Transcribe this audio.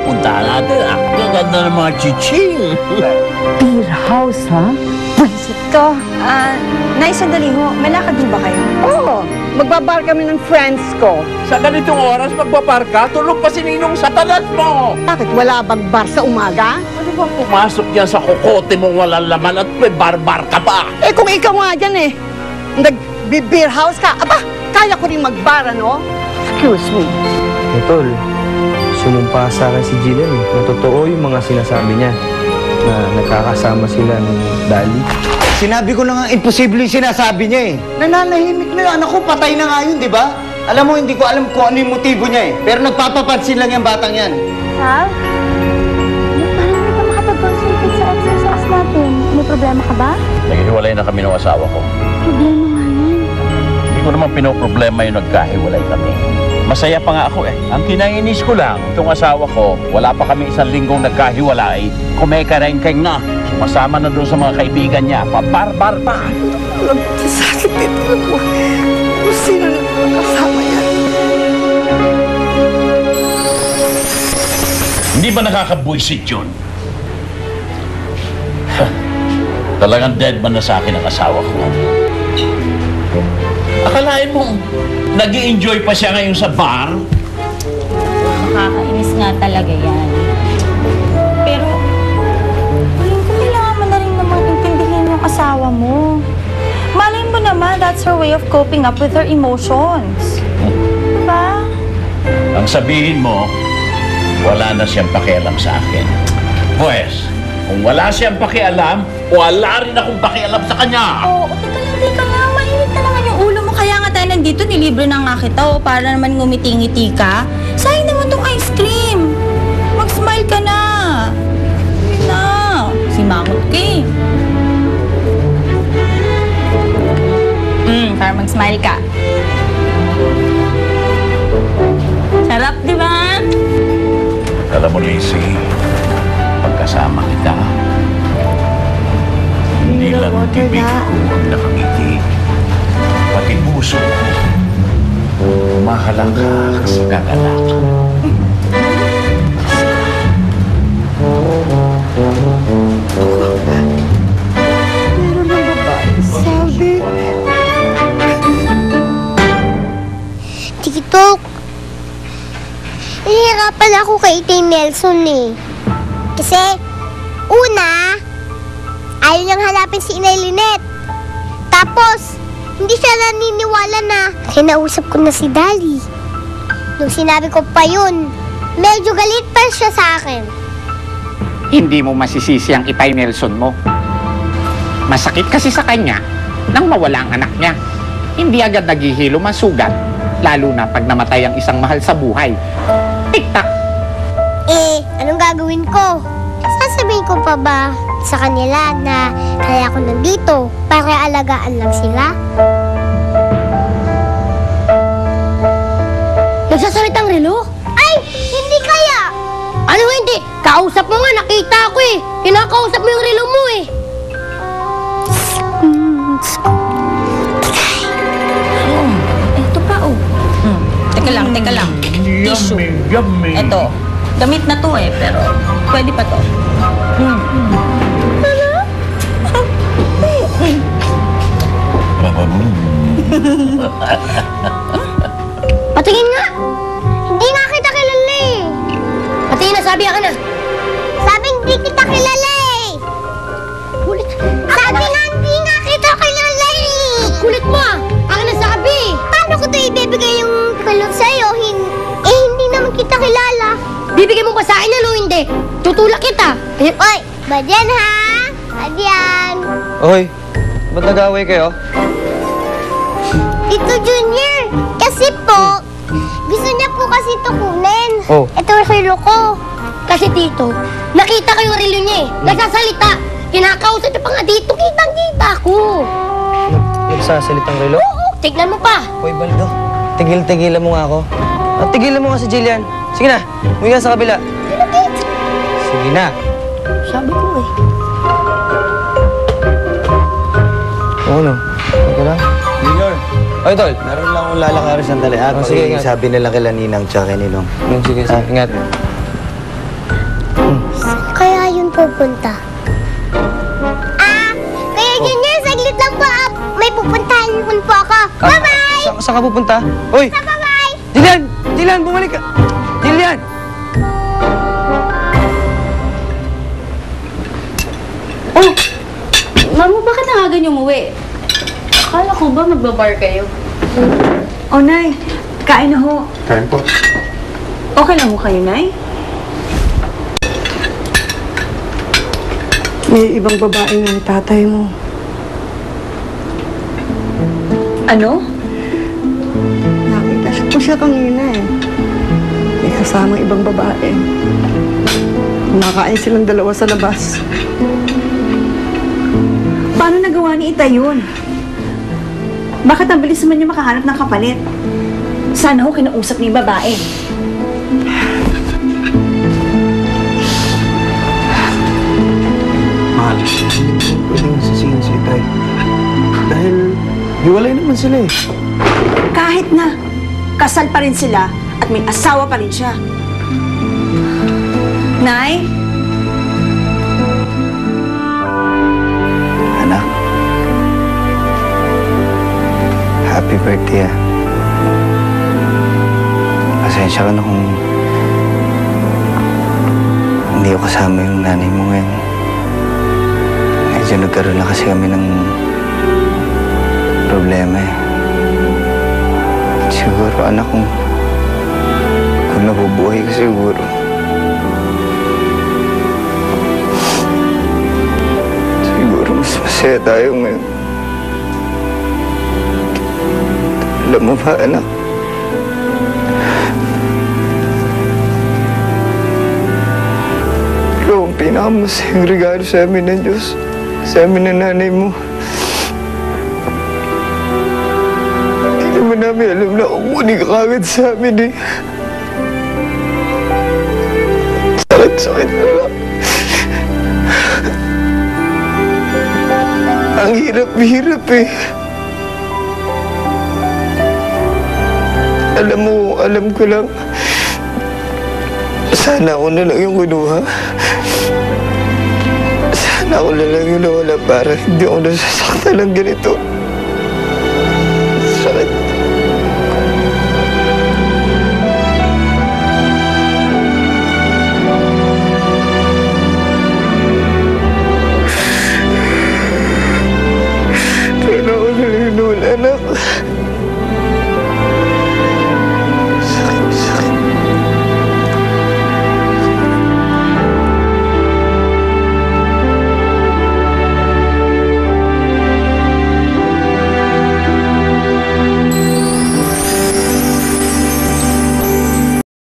Puntahan natin. Gaganda ng mga chiching. Beer house, ha? Pwisit ka. Nay, sandali ho. May lakad din ba kayo? Oo, magbabar kami ng friends ko. Sa ganitong oras, magpapar ka, tulog pa si Ninong sa talat mo. Bakit wala bang bar sa umaga? Ano bang pumasok yan sa kukote mong walang laman at may barbar ka pa? Eh kung ikaw nga dyan nag-beer house ka, aba, kaya ko rin magbar, ano? Excuse me. Tol, sumumpa sa akin si Jillian eh. Na totoo yung mga sinasabi niya na nagkakasama sila ng Dali. Sinabi ko na nga, imposible yung sinasabi niya eh. Nananahimik na yung anak ko, patay na nga yun, di ba? Alam mo, hindi ko alam kung ano yung motibo niya eh. Pero nagpapapansin lang yung batang yan. Sal? Parang hindi ka makapag-concentrate sa exercise natin. May problema ka ba? Naghihiwalay na kami ng asawa ko. Problema nga yan. Hindi ko naman pinoproblema yung nagkahiwalay kami. Masaya pa nga ako eh. Ang kinainis ko lang, itong asawa ko, wala pa kami 1 linggong nagkahiwalay, kumeka-rengkeng na. Sumasama na doon sa mga kaibigan niya, pabarbar pa. Sakit dito ako. Kung sino na kasama yan? Hindi ba nakakabwisit yun? Talagang dead man na sa akin ang asawa ko. Akalain mo, nag-i-enjoy pa siya ngayon sa bar? Nakakainis nga talaga yan. Pero, tingin ko kailangan mo na rin naman intindihin yung asawa mo. Malay mo naman, that's her way of coping up with her emotions. Diba? Ang sabihin mo, wala na siyang pakialam sa akin. Pues, kung wala siyang pakialam, wala rin akong pakialam sa kanya. Oo, teka lang. Mainit na naman yung ulo mo. Kaya nga tayo nandito, nilibre na nga kita, para naman ngumiti-ngiti ka. Sayang naman tong ice cream. Mag-smile ka na. Hindi na. Simangot ka eh. Para mag-smile ka. Sarap, di ba? Alam mo, Lacey, pagkasama kita, hindi lang tibig ko ang nakangiti, pati puso ko, umahalangka sa kagalak. Meron ng babae, sabi. TikTok. Nahihirapan ako kay Tay Nelson eh. Kasi, una, ayaw niyang hanapin si Inay Lynette. Tapos, hindi siya naniniwala na kinausap ko na si Dali. Nung sinabi ko pa yun, medyo galit pa siya sa akin. Hindi mo masisisi ang Itay Nelson mo. Masakit kasi sa kanya nang mawala ang anak niya. Hindi agad naghihilom ang sugat, lalo na pag namatay ang isang mahal sa buhay. Tik-tak! Eh, anong gagawin ko? Sasabihin ko pa ba sa kanila na kaya ako nandito para alagaan lang sila? Nagsasalitang relo? Ay! Hindi kaya! Ano hindi? Kausap mo nga, nakita ko eh. Kinakausap mo yung relo mo eh. Ito pa, oh. Teka lang. Tissue. Yummy. Ito. Gamit na to eh, pero pwede pa to. Patingin nga. Hindi nga kita kilala eh. Patingin na, sabi ka na. Sabi hindi kita kilala eh. Kulit. Sabi nga hindi nga kita kilala eh. Kulit mo ah. Ang nasabi. Paano ko ito ibibigay yung kulot sa'yo? Hindi naman kita kilala. Bibigay mo ba sa akin o hindi? Tutulak kita. Oy, badyan ha? Badyan. Oy, ba't nag-away kayo? Tito Junior, kasi po, gusto niya po kasi ito kunin. Oh. Ito ang relo ko. Kasi tito, nakita ko yung relo niya eh. Nagsasalita. Kinakausap niya pa nga dito. Kitang-kita ko. Nagsasalitang relo? Oo, tignan mo pa. Hoy, Baldo, tigil-tigilan mo nga ako. At tigilan mo nga si Jillian. Sige na, umuwi ka sa kabila. Sige na. Sabi ko eh. Oo, no. Okay lang. Junior, Oy, Tol. meron lang akong lalakarin sandali. Oh, sige, ingat. Sabi nila kila Ninang tsaka kay Ninong. Sige, sige. Ingat. pupunta? Kaya Junior, saglit lang po. May pupuntahan po ako. Bye-bye! Saan ka pupunta? Uy! Bye-bye! Jillian! Jillian, bumalik ka! Jillian! Oh! Mamo, bakit na ganyan umuwi? Akala ko ba magbabar kayo? Oh, Nay. Kain na ho. Kain po. Okay lang ho kayo, Nay? May ibang babae nga ni tatay mo. Ano? Nakita ko siya kanina eh. May kasamang ibang babae. Kumakain silang dalawa sa labas. Paano nagawa ni Itay yun? Bakit ang bilis naman niya makahanap ng kapalit? Sana ho kinausap ni babae. Mahal, hindi mo pwedeng sisihin si Itay. Dahil hiwalay naman sila eh. Kahit na, kasal pa rin sila at may asawa pa rin siya. Nay? Anak. Happy birthday, ah. Pasensya ka na kung hindi ko kasama yung nanay mo ngayon. Medyo nagkaroon na kasi kami ng problema eh. Siguro, anak, kung nabubuhay ka siguro. Siguro mas masaya tayo ngayon. Alam mo ba, anak? Ikaw ang pinakamasayang regalo sa amin ng Diyos. Sa amin ng nanay mo. Hindi naman namin alam na kukunin ka kagad sa amin eh. Sakit-sakit na lang. Ang hirap-hirap eh. Alam mo, alam ko lang. Sana ako na lang yung kinuha. Sana ako na lang yung nawala para hindi ako nasasaktan ng ganito. Sakit. Sana ako na lang yung nawala, anak.